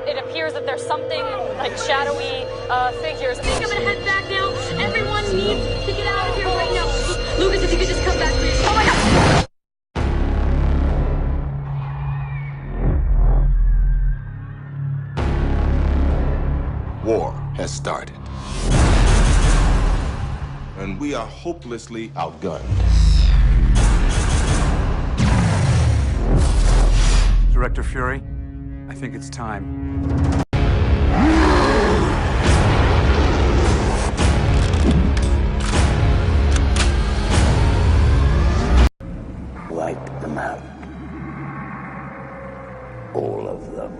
it appears that there's something like shadowy figures. I think I'm gonna head back now. Everyone needs to get out of here right now. Lucas, if you could just come back, please. Oh my God! War has started. And we are hopelessly outgunned. Director Fury, I think it's time. Wipe them out. All of them.